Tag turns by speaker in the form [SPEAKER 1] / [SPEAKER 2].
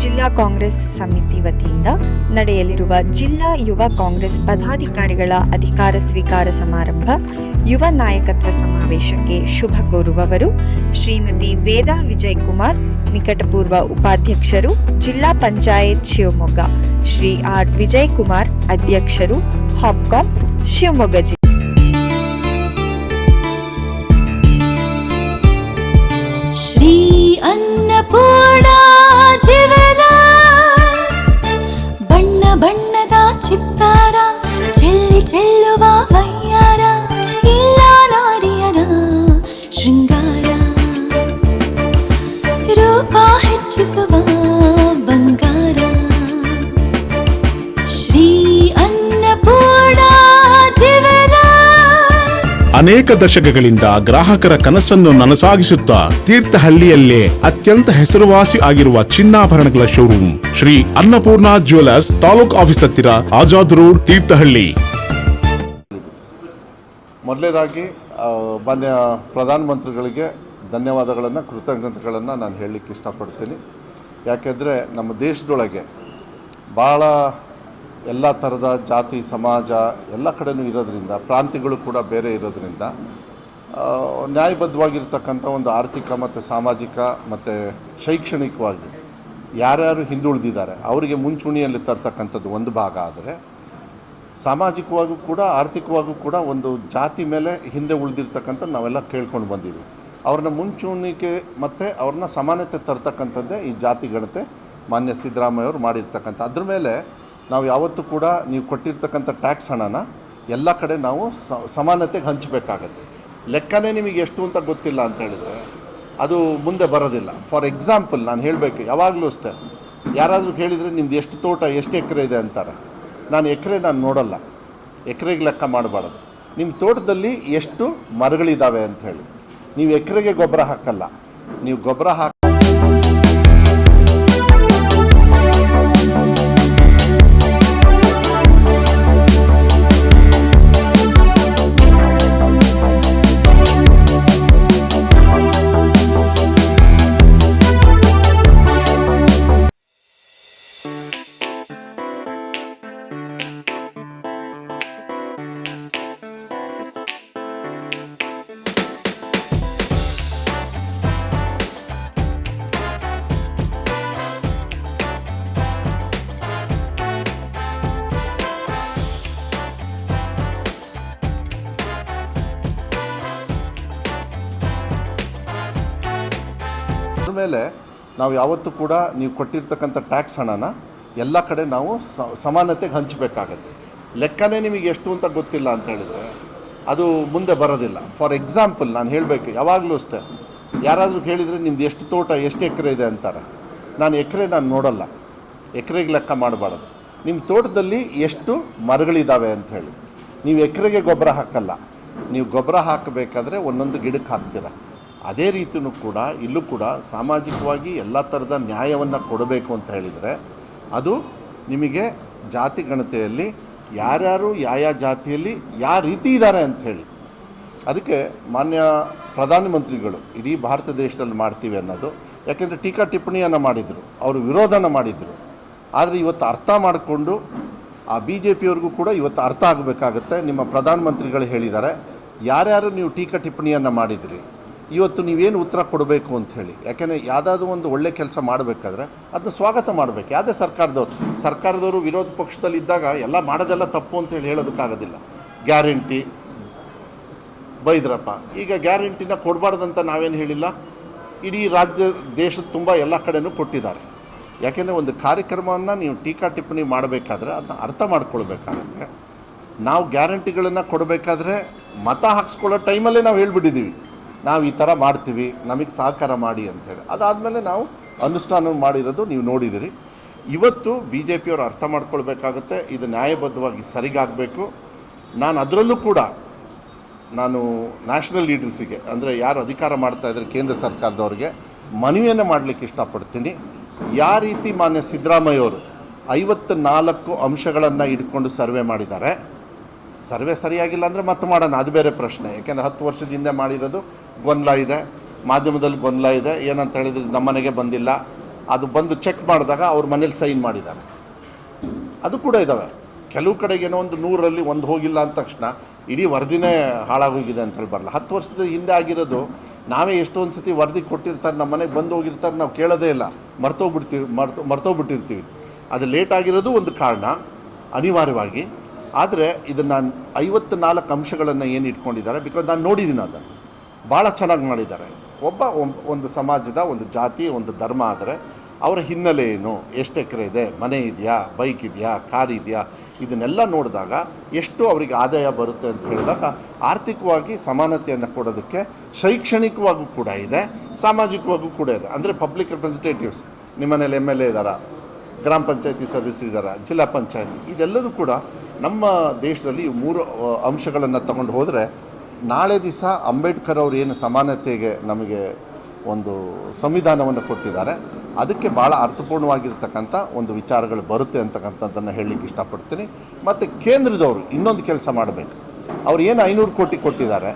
[SPEAKER 1] ಜಿಲ್ಲಾ ಕಾಂಗ್ರೆಸ್ ಸಮಿತಿ ವತಿಯಿಂದ ನಡೆಯಲಿರುವ ಜಿಲ್ಲಾ ಯುವ ಕಾಂಗ್ರೆಸ್ ಪದಾಧಿಕಾರಿಗಳ ಅಧಿಕಾರ ಸ್ವೀಕಾರ ಸಮಾರಂಭ ಯುವ ನಾಯಕತ್ವ ಸಮಾವೇಶಕ್ಕೆ ಶುಭ ಕೋರುವವರು ಶ್ರೀಮತಿ ವೇದಾ ವಿಜಯಕುಮಾರ್, ನಿಕಟಪೂರ್ವ ಉಪಾಧ್ಯಕ್ಷರು, ಜಿಲ್ಲಾ ಪಂಚಾಯತ್ ಶಿವಮೊಗ್ಗ, ಶ್ರೀ ಆರ್ ವಿಜಯಕುಮಾರ್, ಅಧ್ಯಕ್ಷರು, ಹಾಪ್ಕಾಮ್ಸ್, ಶಿವಮೊಗ್ಗ ಜಿಲ್ಲೆ.
[SPEAKER 2] ಶ್ರೀ ಅನ್ನಪೂರ್ಣ ಬಣ್ಣ ಬಣ್ಣದ ಚಿತ್ತಾರ, ಚೆಲ್ಲಿ ಚೆಲ್ಲುವ ವಯ್ಯಾರ, ಇಲ್ಲ ನಾರಿಯರ ಶೃಂಗಾರ, ರೂಪ ಹೆಚ್ಚಿಸುವ ಬಂಗಾರ. ಶ್ರೀ ಅನ್ನಪೂರ್ಣ
[SPEAKER 3] ಅನೇಕ ದಶಕಗಳಿಂದ ಗ್ರಾಹಕರ ಕನಸನ್ನು ನನಸಾಗಿಸುತ್ತಾ ತೀರ್ಥಹಳ್ಳಿಯಲ್ಲೇ ಅತ್ಯಂತ ಹೆಸರುವಾಸಿ ಆಗಿರುವ ಚಿನ್ನಾಭರಣಗಳ showroom Shri Annapurna jewellers, taluk office ಹತ್ತಿರ, ಆಜಾದ್ ರೋಡ್, ತೀರ್ಥಹಳ್ಳಿ.
[SPEAKER 4] ಮೊದಲನೇದಾಗಿ ಮಾನ್ಯ ಪ್ರಧಾನಮಂತ್ರಿಗಳಿಗೆ ಧನ್ಯವಾದಗಳನ್ನು, ಕೃತಜ್ಞತೆಗಳನ್ನು ನಾನು ಹೇಳಲಿಕ್ಕೆ ಇಷ್ಟಪಡ್ತೀನಿ. ಯಾಕೆಂದರೆ ನಮ್ಮ ದೇಶದೊಳಗೆ ಭಾಳ ಎಲ್ಲ ಥರದ ಜಾತಿ ಸಮಾಜ ಎಲ್ಲ ಕಡೆಯೂ ಇರೋದ್ರಿಂದ, ಪ್ರಾಂತ್ಯಗಳು ಕೂಡ ಬೇರೆ ಇರೋದ್ರಿಂದ ನ್ಯಾಯಬದ್ಧವಾಗಿರ್ತಕ್ಕಂಥ ಒಂದು ಆರ್ಥಿಕ ಮತ್ತು ಸಾಮಾಜಿಕ ಮತ್ತು ಶೈಕ್ಷಣಿಕವಾಗಿ ಯಾರ್ಯಾರು ಹಿಂದುಳಿದಿದ್ದಾರೆ ಅವರಿಗೆ ಮುಂಚೂಣಿಯಲ್ಲಿ ತರ್ತಕ್ಕಂಥದ್ದು ಒಂದು ಭಾಗ ಆದರೆ, ಸಾಮಾಜಿಕವಾಗೂ ಕೂಡ ಆರ್ಥಿಕವಾಗೂ ಕೂಡ ಒಂದು ಜಾತಿ ಮೇಲೆ ಹಿಂದೆ ಉಳಿದಿರ್ತಕ್ಕಂಥ ನಾವೆಲ್ಲ ಕೇಳ್ಕೊಂಡು ಬಂದಿದ್ದೀವಿ. ಅವ್ರನ್ನ ಮುಂಚೂಣಿಗೆ ಮತ್ತು ಅವ್ರನ್ನ ಸಮಾನತೆ ತರ್ತಕ್ಕಂಥದ್ದೇ ಈ ಜಾತಿ ಗಣತೆ ಮಾನ್ಯ ಸಿದ್ದರಾಮಯ್ಯ ಅವರು ಮಾಡಿರ್ತಕ್ಕಂಥ. ಅದ್ರ ಮೇಲೆ ನಾವು ಯಾವತ್ತೂ ಕೂಡ ನೀವು ಕೊಟ್ಟಿರ್ತಕ್ಕಂಥ ಟ್ಯಾಕ್ಸ್ ಹಣನ ಎಲ್ಲ ಕಡೆ ನಾವು ಸಮಾನತೆಗೆ ಹಂಚಬೇಕಾಗತ್ತೆ. ಲೆಕ್ಕನೇ ನಿಮಗೆ ಎಷ್ಟು ಅಂತ ಗೊತ್ತಿಲ್ಲ ಅಂತ ಹೇಳಿದರೆ ಅದು ಮುಂದೆ ಬರೋದಿಲ್ಲ. ಫಾರ್ ಎಕ್ಸಾಂಪಲ್ ನಾನು ಹೇಳಬೇಕು, ಯಾವಾಗಲೂ ಅಷ್ಟೇ, ಯಾರಾದರೂ ಹೇಳಿದರೆ ನಿಮ್ದು ಎಷ್ಟು ತೋಟ, ಎಷ್ಟು ಎಕರೆ ಇದೆ ಅಂತಾರೆ. ನಾನು ಎಕರೆ ನೋಡಲ್ಲ, ಎಕರೆಗೆ ಲೆಕ್ಕ ಮಾಡಬಾರ್ದು. ನಿಮ್ಮ ತೋಟದಲ್ಲಿ ಎಷ್ಟು ಮರಗಳಿದ್ದಾವೆ ಅಂತ ಹೇಳಿ. ನೀವು ಎಕರೆಗೆ ಗೊಬ್ಬರ ಹಾಕಲ್ಲ, ನೀವು ಗೊಬ್ಬರ ಮೇಲೆ ನಾವು ಯಾವತ್ತೂ ಕೂಡ ನೀವು ಕೊಟ್ಟಿರ್ತಕ್ಕಂಥ ಟ್ಯಾಕ್ಸ್ ಹಣನ ಎಲ್ಲ ಕಡೆ ನಾವು ಸಮಾನತೆಗೆ ಹಂಚಬೇಕಾಗತ್ತೆ. ಲೆಕ್ಕನೇ ನಿಮಗೆ ಎಷ್ಟು ಅಂತ ಗೊತ್ತಿಲ್ಲ ಅಂತ ಹೇಳಿದರೆ ಅದು ಮುಂದೆ ಬರೋದಿಲ್ಲ. ಫಾರ್ ಎಕ್ಸಾಂಪಲ್ ನಾನು ಹೇಳಬೇಕು, ಯಾವಾಗಲೂ ಅಷ್ಟೇ, ಯಾರಾದರೂ ಹೇಳಿದರೆ ನಿಮ್ದು ಎಷ್ಟು ತೋಟ, ಎಷ್ಟು ಎಕರೆ ಇದೆ ಅಂತಾರೆ. ನಾನು ಎಕರೆ ನೋಡಲ್ಲ, ಎಕರೆಗೆ ಲೆಕ್ಕ ಮಾಡಬಾರ್ದು. ನಿಮ್ಮ ತೋಟದಲ್ಲಿ ಎಷ್ಟು ಮರಗಳಿದ್ದಾವೆ ಅಂತ ಹೇಳಿ. ನೀವು ಎಕರೆಗೆ ಗೊಬ್ಬರ ಹಾಕಲ್ಲ, ನೀವು ಗೊಬ್ಬರ ಹಾಕಬೇಕಾದ್ರೆ ಒಂದೊಂದು ಗಿಡಕ್ಕೆ ಹಾಕ್ತೀರ. ಅದೇ ರೀತಿಯೂ ಕೂಡ ಇಲ್ಲೂ ಕೂಡ ಸಾಮಾಜಿಕವಾಗಿ ಎಲ್ಲ ಥರದ ನ್ಯಾಯವನ್ನು ಕೊಡಬೇಕು ಅಂತ ಹೇಳಿದರೆ ಅದು ನಿಮಗೆ ಜಾತಿ ಗಣತೆಯಲ್ಲಿ ಯಾರ್ಯಾರು ಯಾವ ಜಾತಿಯಲ್ಲಿ ಯಾವ ರೀತಿ ಇದ್ದಾರೆ ಅಂಥೇಳಿ. ಅದಕ್ಕೆ ಮಾನ್ಯ ಪ್ರಧಾನಮಂತ್ರಿಗಳು ಇಡೀ ಭಾರತ ದೇಶದಲ್ಲಿ ಮಾಡ್ತೀವಿ ಅನ್ನೋದು, ಯಾಕೆಂದರೆ ಟೀಕಾ ಟಿಪ್ಪಣಿಯನ್ನು ಮಾಡಿದರು, ಅವರು ವಿರೋಧನ ಮಾಡಿದರು. ಆದರೆ ಇವತ್ತು ಅರ್ಥ ಮಾಡಿಕೊಂಡು ಆ BJPಯವ್ರಿಗೂ ಕೂಡ ಇವತ್ತು ಅರ್ಥ ಆಗಬೇಕಾಗತ್ತೆ. ನಿಮ್ಮ ಪ್ರಧಾನಮಂತ್ರಿಗಳು ಹೇಳಿದ್ದಾರೆ, ಯಾರ್ಯಾರು ನೀವು ಟೀಕಾ ಟಿಪ್ಪಣಿಯನ್ನು ಮಾಡಿದ್ರಿ, ಇವತ್ತು ನೀವೇನು ಉತ್ತರ ಕೊಡಬೇಕು ಅಂಥೇಳಿ. ಯಾಕೆಂದರೆ ಯಾವುದಾದ್ರೂ ಒಂದು ಒಳ್ಳೆ ಕೆಲಸ ಮಾಡಬೇಕಾದ್ರೆ ಅದನ್ನ ಸ್ವಾಗತ ಮಾಡಬೇಕು. ಯಾವುದೇ ಸರ್ಕಾರದವರು ವಿರೋಧ ಪಕ್ಷದಲ್ಲಿದ್ದಾಗ ಎಲ್ಲ ಮಾಡೋದೆಲ್ಲ ತಪ್ಪು ಅಂತೇಳಿ ಹೇಳೋದಕ್ಕಾಗೋದಿಲ್ಲ. ಗ್ಯಾರಂಟಿ ಬೈದ್ರಪ್ಪ, ಈಗ ಗ್ಯಾರಂಟಿನ ಕೊಡಬಾರ್ದಂತ ನಾವೇನು ಹೇಳಿಲ್ಲ. ಇಡೀ ರಾಜ್ಯ ದೇಶದ ತುಂಬ ಎಲ್ಲ ಕಡೆಯೂ ಕೊಟ್ಟಿದ್ದಾರೆ. ಯಾಕೆಂದರೆ ಒಂದು ಕಾರ್ಯಕ್ರಮವನ್ನು ನೀವು ಟೀಕಾ ಟಿಪ್ಪಣಿ ಮಾಡಬೇಕಾದ್ರೆ ಅದನ್ನ ಅರ್ಥ ಮಾಡ್ಕೊಳ್ಬೇಕಾಗತ್ತೆ. ನಾವು ಗ್ಯಾರಂಟಿಗಳನ್ನು ಕೊಡಬೇಕಾದ್ರೆ ಮತ ಹಾಕ್ಸ್ಕೊಳ್ಳೋ ಟೈಮಲ್ಲೇ ನಾವು ಹೇಳ್ಬಿಟ್ಟಿದ್ದೀವಿ, ನಾವು ಈ ಥರ ಮಾಡ್ತೀವಿ, ನಮಗೆ ಸಹಕಾರ ಮಾಡಿ ಅಂಥೇಳಿ. ಅದಾದಮೇಲೆ ನಾವು ಅನುಷ್ಠಾನ ಮಾಡಿರೋದು ನೀವು ನೋಡಿದಿರಿ. ಇವತ್ತು BJPಯವರು ಅರ್ಥ ಮಾಡ್ಕೊಳ್ಬೇಕಾಗತ್ತೆ, ಇದು ನ್ಯಾಯಬದ್ಧವಾಗಿ ಸರಿಗಾಗಬೇಕು. ನಾನು ಅದರಲ್ಲೂ ಕೂಡ ನಾನು ನ್ಯಾಷನಲ್ ಲೀಡರ್ಸಿಗೆ, ಅಂದರೆ ಯಾರು ಅಧಿಕಾರ ಮಾಡ್ತಾಯಿದ್ರೆ ಕೇಂದ್ರ ಸರ್ಕಾರದವ್ರಿಗೆ ಮನವಿಯನ್ನು ಮಾಡಲಿಕ್ಕೆ ಇಷ್ಟಪಡ್ತೀನಿ. ಯಾವ ರೀತಿ ಮಾನ್ಯ ಸಿದ್ದರಾಮಯ್ಯವರು 54 ಅಂಶಗಳನ್ನು ಇಟ್ಕೊಂಡು ಸರ್ವೆ ಮಾಡಿದ್ದಾರೆ. ಸರ್ವೆ ಸರಿಯಾಗಿಲ್ಲ ಅಂದರೆ ಮತ್ತೆ ಮಾಡೋಣ, ಅದು ಬೇರೆ ಪ್ರಶ್ನೆ. ಯಾಕೆಂದರೆ 10 ವರ್ಷದ ಹಿಂದೆ ಮಾಡಿರೋದು ಗೊಂದಲ ಇದೆ, ಮಾಧ್ಯಮದಲ್ಲಿ ಗೊಂದಲ ಇದೆ. ಏನಂತ ಹೇಳಿದ್ರೆ ನಮ್ಮನೆಗೆ ಬಂದಿಲ್ಲ, ಅದು ಬಂದು ಚೆಕ್ ಮಾಡಿದಾಗ ಅವ್ರ ಮನೇಲಿ ಸೈನ್ ಮಾಡಿದ್ದಾರೆ. ಅದು ಕೂಡ ಇದ್ದಾವೆ. ಕೆಲವು ಕಡೆಗೆ ಏನೋ ಒಂದು 100ರಲ್ಲಿ 1 ಹೋಗಿಲ್ಲ ಅಂದ ತಕ್ಷಣ ಇಡೀ ವರದಿನೇ ಹಾಳಾಗೋಗಿದೆ ಅಂತ ಹೇಳಿ ಬರಲ್ಲ. 10 ವರ್ಷದ ಹಿಂದೆ ಆಗಿರೋದು ನಾವೇ ಎಷ್ಟೊಂದು ಸತಿ ವರದಿ ಕೊಟ್ಟಿರ್ತಾರೆ, ನಮ್ಮ ಮನೆಗೆ ಬಂದು ಹೋಗಿರ್ತಾರೆ, ನಾವು ಕೇಳೋದೇ ಇಲ್ಲ, ಮರ್ತೋಗ್ಬಿಟ್ಟಿರ್ತೀವಿ. ಅದು ಲೇಟ್ ಆಗಿರೋದು ಒಂದು ಕಾರಣ ಅನಿವಾರ್ಯವಾಗಿ. ಆದರೆ ಇದನ್ನು 54 ಅಂಶಗಳನ್ನು ಏನು ಇಟ್ಕೊಂಡಿದ್ದಾರೆ, ಬಿಕಾಸ್ ನಾನು ನೋಡಿದ್ದೀನಿ ಅದನ್ನು ಭಾಳ ಚೆನ್ನಾಗಿ ಮಾಡಿದ್ದಾರೆ. ಒಂದು ಸಮಾಜದ ಒಂದು ಜಾತಿ ಒಂದು ಧರ್ಮ ಆದರೆ ಅವರ ಹಿನ್ನೆಲೆ ಏನು, ಎಷ್ಟು ಎಕರೆ ಇದೆ, ಮನೆ ಇದೆಯಾ, ಬೈಕ್ ಇದೆಯಾ, ಕಾರ್ ಇದೆಯಾ, ಇದನ್ನೆಲ್ಲ ನೋಡಿದಾಗ ಎಷ್ಟು ಅವರಿಗೆ ಆದಾಯ ಬರುತ್ತೆ ಅಂತ ಹೇಳಿದಾಗ ಆರ್ಥಿಕವಾಗಿ ಸಮಾನತೆಯನ್ನು ಕೊಡೋದಕ್ಕೆ ಶೈಕ್ಷಣಿಕವಾಗೂ ಕೂಡ ಇದೆ, ಸಾಮಾಜಿಕವಾಗೂ ಕೂಡ ಇದೆ. ಅಂದರೆ ಪಬ್ಲಿಕ್ ರೆಪ್ರೆಸೆಂಟೇಟಿವ್ಸ್, ನಿಮ್ಮ ಮನೇಲಿ MLA ಇದ್ದಾರಾ, ಗ್ರಾಮ ಪಂಚಾಯತಿ ಸದಸ್ಯರಿದ್ದಾರೆ, ಜಿಲ್ಲಾ ಪಂಚಾಯತಿ, ಇದೆಲ್ಲದೂ ಕೂಡ ನಮ್ಮ ದೇಶದಲ್ಲಿ 3 ಅಂಶಗಳನ್ನು ತಗೊಂಡು ಹೋದರೆ ನಾಳೆ ದಿವಸ ಅಂಬೇಡ್ಕರ್ ಅವರು ಏನು ಸಮಾನತೆಗೆ ನಮಗೆ ಒಂದು ಸಂವಿಧಾನವನ್ನು ಕೊಟ್ಟಿದ್ದಾರೆ, ಅದಕ್ಕೆ ಭಾಳ ಅರ್ಥಪೂರ್ಣವಾಗಿರ್ತಕ್ಕಂಥ ಒಂದು ವಿಚಾರಗಳು ಬರುತ್ತೆ ಅಂತಕ್ಕಂಥದ್ದನ್ನು ಹೇಳಲಿಕ್ಕೆ ಇಷ್ಟಪಡ್ತೀನಿ. ಮತ್ತು ಕೇಂದ್ರದವರು ಇನ್ನೊಂದು ಕೆಲಸ ಮಾಡಬೇಕು. ಅವ್ರು ಏನು 500 ಕೋಟಿ ಕೊಟ್ಟಿದ್ದಾರೆ,